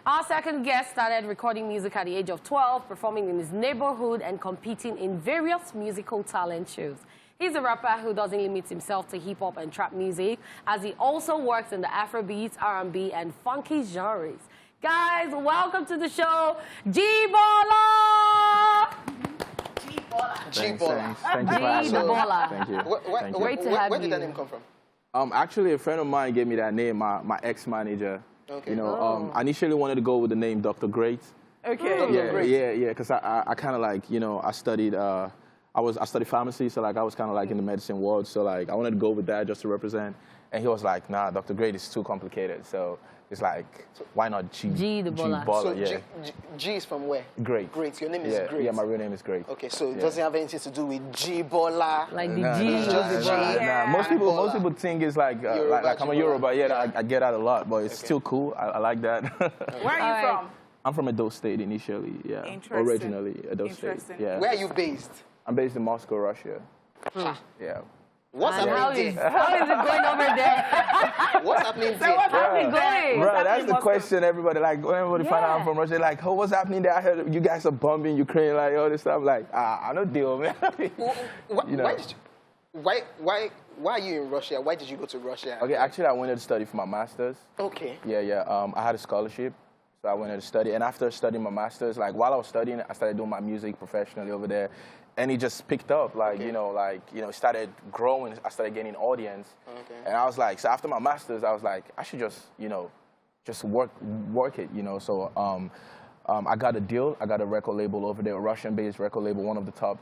Our second guest started recording music at the age of 12, performing in his neighborhood and competing in various musical talent shows. He's a rapper who doesn't limit himself to hip-hop and trap music, as he also works in the Afrobeat, R&B, and funky genres. Guys, welcome to the show, G-Bola! G-Bola. Thank you for having me. Thank you. Great to have you. Where did that name come from? Actually, a friend of mine gave me that name, my ex-manager. Okay. You know, I initially wanted to go with the name Dr. Great. Okay. Yeah, because I kind of like, you know, I studied pharmacy, so like I was kind of like in the medicine world, so like I wanted to go with that just to represent. And he was like, nah, Dr. Great is too complicated, so it's like, why not G? G-Bola. So yeah. G is from where? Great. Great. Your name is Great. Yeah, my real name is Great. Okay, so it doesn't have anything to do with G-Bola. Like the Nah, G. nah. Most people think it's like I'm a Yoruba. Yeah, I get that a lot, but it's still cool. I like that. Where are you from? I'm from Edo State initially, yeah. Interesting. Originally, Edo State. Yeah. Where are you based? I'm based in Moscow, Russia. Yeah. What's happening there? How is it going over there? What's happening there? What's happening going? Right, that's the question everybody, like, when everybody find out I'm from Russia, like, oh, what's happening there? I heard you guys are bombing Ukraine, like, all this stuff. Like, I don't deal, man. You know. Why are you in Russia? Why did you go to Russia? Okay, actually, I wanted to study for my master's. Okay. Yeah. I had a scholarship, so I wanted to study. And after studying my master's, like, while I was studying, I started doing my music professionally over there. And it just picked up, like, okay. you know, it started growing. I started getting audience. Okay. And I was like, so after my master's, I was like, I should just, you know, just work it, you know. So I got a deal. I got a record label over there, a Russian-based record label, one of the top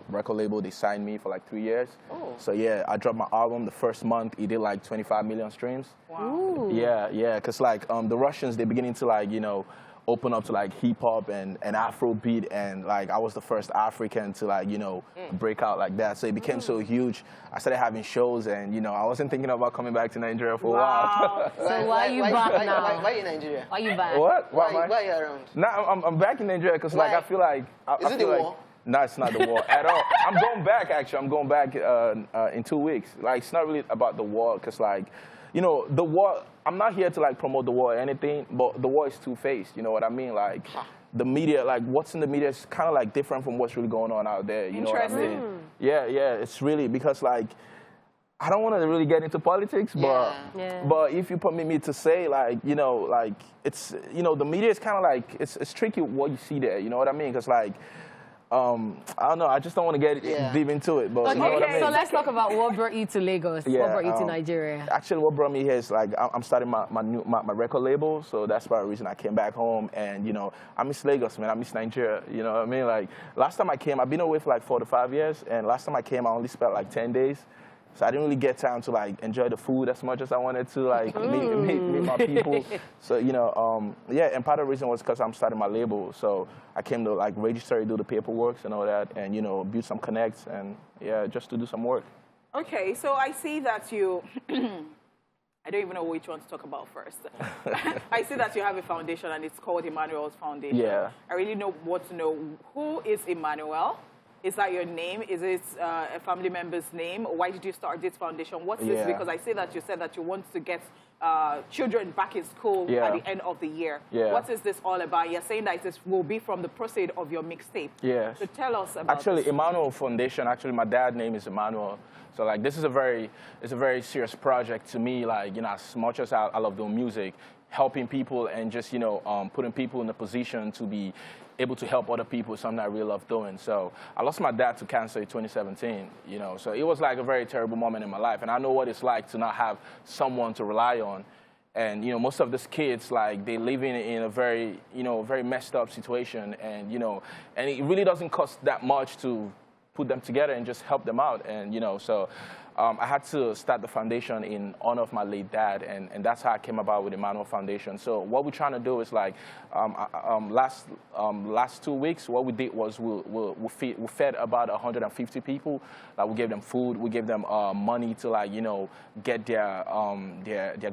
record label. They signed me for like 3 years. Oh. So yeah, I dropped my album. The first month, it did like 25 million streams. Wow. Ooh. Yeah, because like the Russians, they're beginning to like, you know, open up to like hip hop and Afrobeat, and like I was the first African to like, you know, break out like that. So it became so huge. I started having shows, and you know, I wasn't thinking about coming back to Nigeria for a while. So why are you back now? Why are you in Nigeria? Why are you back? What? Why are you around? Nah, I'm back in Nigeria because like I feel like Is it the war? No, it's not the war at all. I'm going back actually. I'm going back in 2 weeks. Like it's not really about the war, because like, you know, the war, I'm not here to like promote the war or anything, but the war is two-faced, you know what I mean? Like the media, like what's in the media is kind of like different from what's really going on out there, you know what I mean? Yeah, it's really, because like, I don't want to really get into politics, but if you permit me to say, like, you know, like it's, you know, the media is kind of like, it's tricky what you see there, you know what I mean? Because like, I don't know, I just don't want to get deep into it, but you know what I mean? So let's talk about what brought you to Lagos, Yeah, what brought you to Nigeria. Actually, what brought me here is like, I'm starting my record label, so that's why the reason I came back home. And you know, I miss Lagos, man, I miss Nigeria, you know what I mean? Like, last time I came, I've been away for like 4 to 5 years, and last time I came, I only spent like 10 days. So I didn't really get time to like enjoy the food as much as I wanted to, like meet my people. So you know, yeah, and part of the reason was because I'm starting my label. So I came to like register, do the paperwork and all that, and you know, build some connects, and yeah, just to do some work. Okay, so I see that you. I don't even know which one to talk about first. I see that you have a foundation, and it's called Emmanuel's Foundation. Yeah. I really want to know, who is Emmanuel? Is that your name? Is it a family member's name? Why did you start this foundation? What's this? Because I see that you said that you want to get children back in school at the end of the year. Yeah. What is this all about? You're saying that this will be from the proceeds of your mixtape. Yes. So tell us about Actually, this. Emmanuel Foundation, actually my dad's name is Emmanuel. So like this is a very serious project to me. Like, you know, as much as I love doing music, helping people and just, you know, putting people in a position to be able to help other people is something I really love doing. So I lost my dad to cancer in 2017, you know, so it was like a very terrible moment in my life. And I know what it's like to not have someone to rely on. And, you know, most of these kids, like, they live in a very, you know, very messed up situation. And, you know, and it really doesn't cost that much to put them together and just help them out. And, you know, so I had to start the foundation in honor of my late dad, and that's how I came about with Emmanuel Foundation. So what we're trying to do is like, last 2 weeks, what we did was we fed about 150 people. Like, we gave them food, we gave them money to, like, you know, get their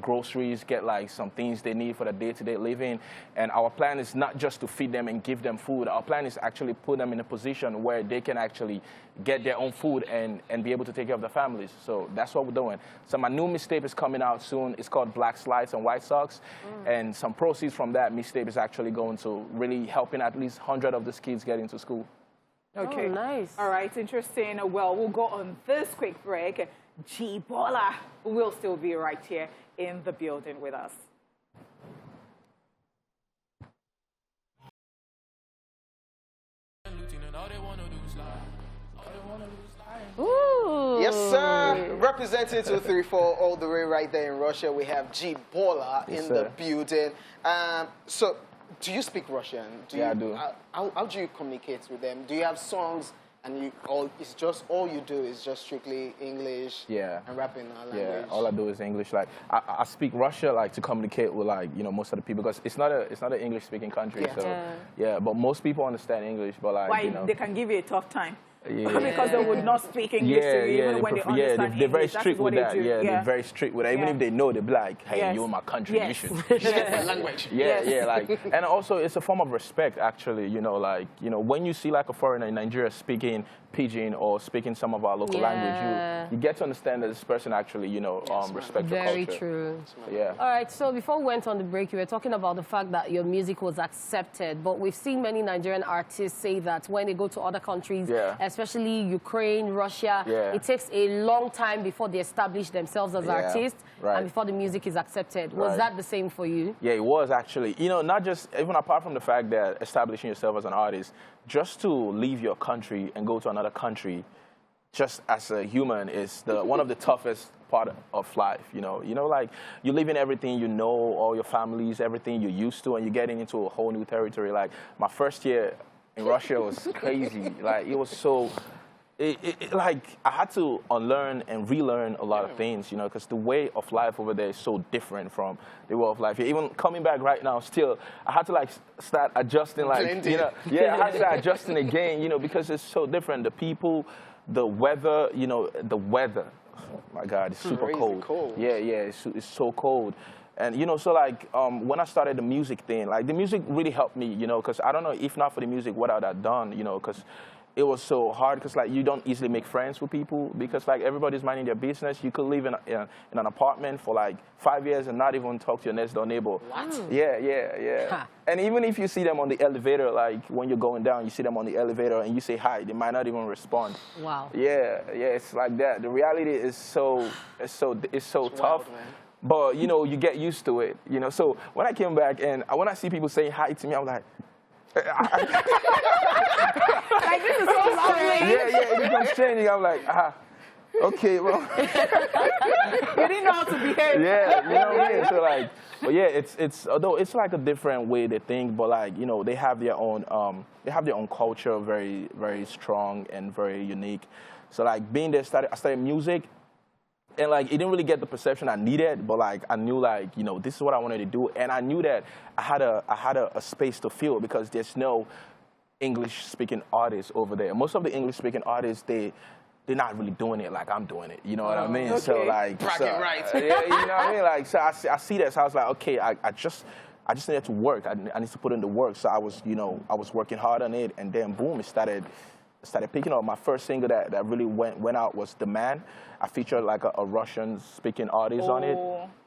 groceries, get like some things they need for the day-to-day living. And our plan is not just to feed them and give them food. Our plan is actually put them in a position where they can actually get their own food and be able to take care of their families. artists. So that's what we're doing. So my new mixtape is coming out soon. It's called Black Slides and White Socks. And some proceeds from that mixtape is actually going to really helping at least 100 of these kids get into school. Okay. Oh, nice. All right, interesting. Well, we'll go on this quick break. G Bola will still be right here in the building with us. Ooh. Yes, sir. Representing 234 all the way right there in Russia, we have G Bola Yes, in sir. the building. So, do you speak Russian? Yeah, I do. How do you communicate with them? Do you have songs and it's just all you do is just strictly English? Yeah. And rapping in our Yeah, language? all I do is English. Like I speak Russia, like to communicate with like most of the people because it's not an English speaking country. Yeah. So yeah, but most people understand English. But like Why they can give you a tough time. Yeah. Because they would not speak English to you, even when they understand they're very English. That strict is what with they that. do. Yeah, they're very strict with that. Even Yeah. if they know, they'll be like, hey, Yes. you're in my country, Yes. you should. Different language. Yeah, Yes. yeah, like, and also it's a form of respect, actually, when you see like a foreigner in Nigeria speaking Pidgin or speaking some of our local language, you get to understand that this person actually, respects your Very culture. true. Yeah. All right, so before we went on the break, you were talking about the fact that your music was accepted, but we've seen many Nigerian artists say that when they go to other countries, especially Ukraine, Russia, it takes a long time before they establish themselves as artists and before the music is accepted. Was that the same for you? Yeah, it was actually. Not just, even apart from the fact that establishing yourself as an artist, just to leave your country and go to another country, just as a human, is one of the toughest part of life, like you're leaving everything all your families, everything you're used to, and you're getting into a whole new territory. Like my first year in Russia was crazy. Like it was so, like I had to unlearn and relearn a lot of things, because the way of life over there is so different from the way of life here. Even coming back right now, still, I had to like start adjusting, like, I had to start adjusting again, because it's so different. The people, the weather, the weather. Oh my God, it's super cold. Yeah, it's so cold. And, so like when I started the music thing, like the music really helped me, because I don't know, if not for the music, what I would have done, because it was so hard, because like you don't easily make friends with people, because like everybody's minding their business. You could live in an apartment for like 5 years and not even talk to your next door neighbor. What? Yeah. Huh. And even if you see them on the elevator, like when you're going down, you see them on the elevator and you say hi, they might not even respond. Wow. Yeah, it's like that. The reality is so tough. Wild, man. But, you get used to it, So when I came back and when I see people saying hi to me, I'm like, Like, this is so strange. yeah, it becomes strange. I'm like, okay, well. You didn't know how to behave. Yeah, you know what I mean? So like, but yeah, it's although it's like a different way they think, but like, they have their own culture, very, very strong and very unique. So like being there, I started music. And like, it didn't really get the perception I needed, but like, I knew like, this is what I wanted to do. And I knew that I had a space to fill, because there's no English speaking artists over there. Most of the English speaking artists, they're not really doing it like I'm doing it. You know what I mean? Okay. So like, Bracket right. Yeah, you know what I mean? Like, so I see that. So I was like, okay, I just needed to work. I need to put in the work. So I was working hard on it, and then boom, it started picking up. My first single that really went out was The Man. I featured like a Russian-speaking artist on it.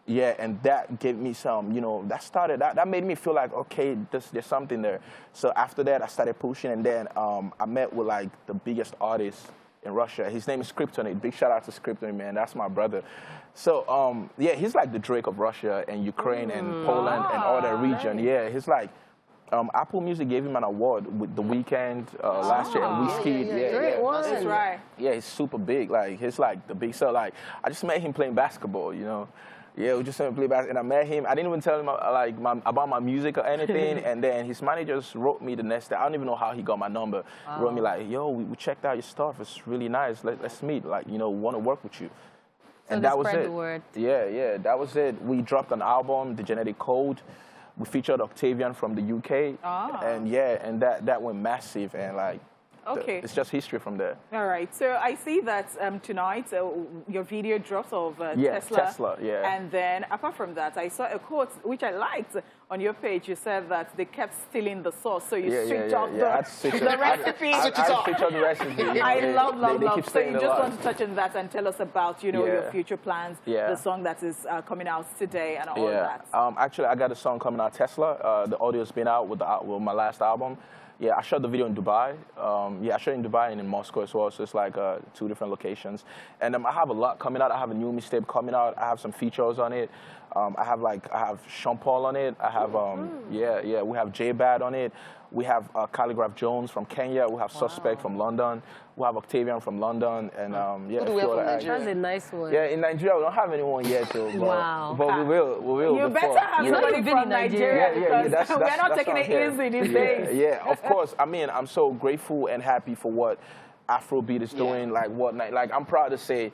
Yeah, and that gave me some, that made me feel like, okay, there's something there. So after that, I started pushing, and then I met with like the biggest artist in Russia. His name is Kryptonite. Big shout out to Kryptonite, man. That's my brother. So yeah, he's like the Drake of Russia and Ukraine and Poland and all that region. Nice. Yeah, he's like, Apple Music gave him an award with The Weeknd last year, and Wizkid. Yeah. That's right. Yeah, he's super big. Like, he's like the big. So like, I just met him playing basketball. Yeah, we just started playing basketball, and I met him. I didn't even tell him about my music or anything. And then his manager just wrote me the next day. I don't even know how he got my number. Wrote me like, yo, we checked out your stuff. It's really nice. Let's meet. Like, want to work with you. So and that was it. The word. Yeah, that was it. We dropped an album, The Genetic Code. We featured Octavian from the UK, and that went massive, and like, it's just history from there. All right, so I see that tonight your video drops of Tesla, and then apart from that, I saw a quote which I liked on your page, you said that they kept stealing the sauce, so you switched off I had to switch the up- recipe. I had to switch up the recipe. I love. They So keep you staying just alive. want to touch on that and tell us about, you know, your Yeah. future plans, Yeah. the song that is coming out today and all that. Actually, I got a song coming out, Tesla. The audio's been out with my last album. Yeah, I shot the video in Dubai. I shot in Dubai and in Moscow as well. So it's like 2 different locations. And I have a lot coming out. I have a new mixtape coming out. I have some features on it. I have Sean Paul on it. I have we have J Bad on it. We have Calligraph Jones from Kenya. We have Suspect from London. We have Octavian from London, and Who do we have from Nigeria? That's a nice one. Yeah, in Nigeria we don't have anyone yet, though. But, Wow. but we will. You before. better have You know somebody you've been from in Nigeria. Nigeria because we're not that's taking what it I'm hearing. easy these days. Yeah, of course. I mean, I'm so grateful and happy for what Afrobeat is doing. Like I'm proud to say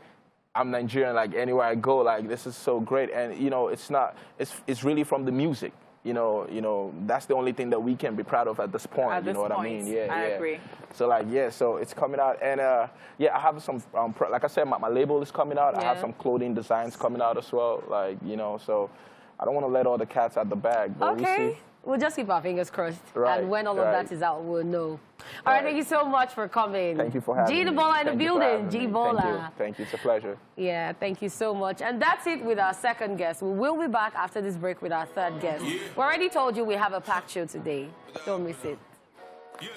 I'm Nigerian. Like anywhere I go, like this is so great. And you know, it's really from the music. You know, that's the only thing that we can be proud of at this point. At you know this what I point, mean? Yeah, I agree. So so it's coming out, and I have some. Like I said, my label is coming out. I have some clothing designs coming out as well. Like so I don't want to let all the cats out the bag. But Okay. we'll see. We'll just keep our fingers crossed. Right, And when all of that is out, we'll know. All right, thank you so much for coming. Thank you for having me. G Bola in the Thank you for building. having G me. Bola. Thank you. It's a pleasure. Yeah, thank you so much. And that's it with our second guest. We will be back after this break with our third guest. We already told you we have a packed show today. Don't miss it. Yeah.